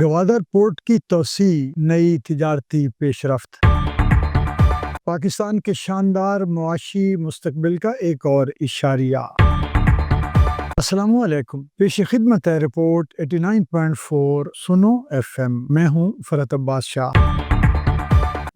Gwadar port کی توسیع، نئی تجارتی پیش رفت۔ پاکستان کے شاندار معاشی مستقبل کا ایک اور اشاریہ۔ السلام علیکم، پیش خدمت ہے رپورٹ 89.4 سنو FM۔ میں ہوں فرحت عباس شاہ۔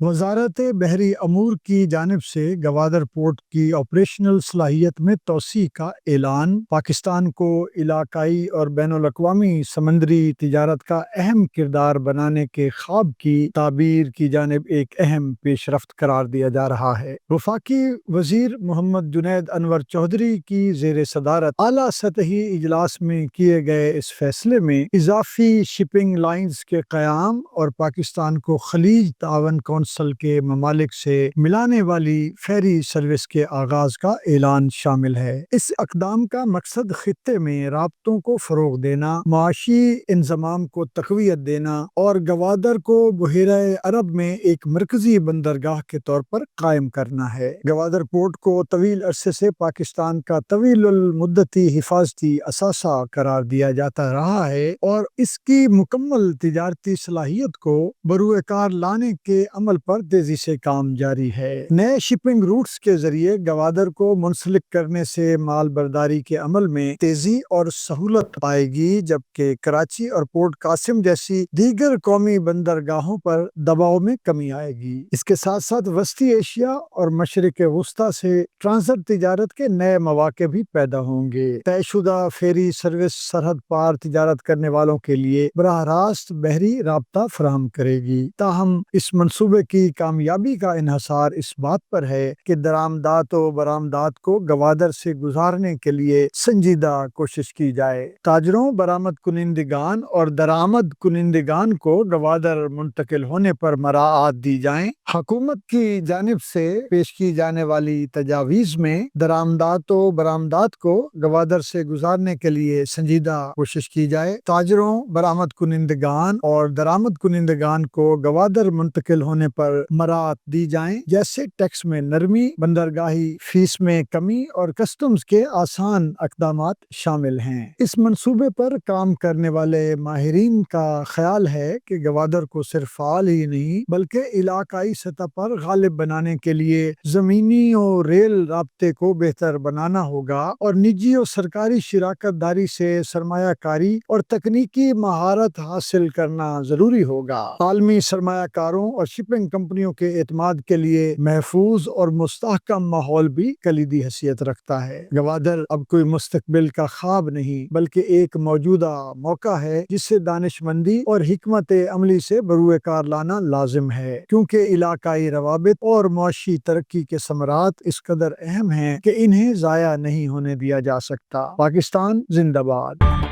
وزارت بحری امور کی جانب سے گوادر پورٹ کی آپریشنل صلاحیت میں توسیع کا اعلان پاکستان کو علاقائی اور بین الاقوامی سمندری تجارت کا اہم کردار بنانے کے خواب کی تعبیر کی جانب ایک اہم پیش رفت قرار دیا جا رہا ہے۔ وفاقی وزیر محمد جنید انور چودھری کی زیر صدارت اعلیٰ سطحی اجلاس میں کیے گئے اس فیصلے میں اضافی شپنگ لائنز کے قیام اور پاکستان کو خلیج تعاون کونسل کے ممالک سے ملانے والی فیری سروس کے آغاز کا اعلان شامل ہے۔ اس اقدام کا مقصد خطے میں رابطوں کو فروغ دینا، معاشی انضمام کو تقویت دینا اور گوادر کو بحیرہ عرب میں ایک مرکزی بندرگاہ کے طور پر قائم کرنا ہے۔ گوادر پورٹ کو طویل عرصے سے پاکستان کا طویل المدتی حفاظتی اثاثہ قرار دیا جاتا رہا ہے اور اس کی مکمل تجارتی صلاحیت کو بروئے کار لانے کے عمل پر تیزی سے کام جاری ہے۔ نئے شپنگ روٹس کے ذریعے گوادر کو منسلک کرنے سے مال برداری کے عمل میں تیزی اور سہولت آئے گی، جبکہ کراچی اور پورٹ قاسم جیسی دیگر قومی بندرگاہوں پر دباؤ میں کمی آئے گی۔ اس کے ساتھ ساتھ وسطی ایشیا اور مشرق وسطیٰ سے ٹرانزٹ تجارت کے نئے مواقع بھی پیدا ہوں گے۔ طے شدہ فیری سروس سرحد پار تجارت کرنے والوں کے لیے براہ راست بحری رابطہ فراہم کرے گی۔ تاہم اس منصوبے کی کامیابی کا انحصار اس بات پر ہے کہ درآمدات و برآمدات کو گوادر سے گزارنے کے لیے سنجیدہ کوشش کی جائے۔ تاجروں، برآمد کنندگان اور درآمد کنندگان کو گوادر منتقل ہونے پر مراعات دی جائیں۔ حکومت کی جانب سے پیش کی جانے والی تجاویز میں درآمدات و برآمدات کو گوادر سے گزارنے کے لیے سنجیدہ کوشش کی جائے۔ تاجروں، برآمد کنندگان اور درآمد کنندگان کو گوادر منتقل ہونے پر مراعات دی جائیں، جیسے ٹیکس میں نرمی، بندرگاہی فیس میں کمی اور کسٹمز کے آسان اقدامات شامل ہیں۔ اس منصوبے پر کام کرنے والے ماہرین کا خیال ہے کہ گوادر کو صرف فعال ہی نہیں بلکہ علاقائی سطح پر غالب بنانے کے لیے زمینی اور ریل رابطے کو بہتر بنانا ہوگا اور نجی اور سرکاری شراکت داری سے سرمایہ کاری اور تکنیکی مہارت حاصل کرنا ضروری ہوگا۔ عالمی سرمایہ کاروں اور شپنگ کمپنیوں کے اعتماد کے لیے محفوظ اور مستحکم ماحول بھی کلیدی حیثیت رکھتا ہے۔ گوادر اب کوئی مستقبل کا خواب نہیں بلکہ ایک موجودہ موقع ہے جسے دانش مندی اور حکمت عملی سے بروئے کار لانا لازم ہے، کیونکہ علاقائی روابط اور معاشی ترقی کے ثمرات اس قدر اہم ہیں کہ انہیں ضائع نہیں ہونے دیا جا سکتا۔ پاکستان زندہ باد۔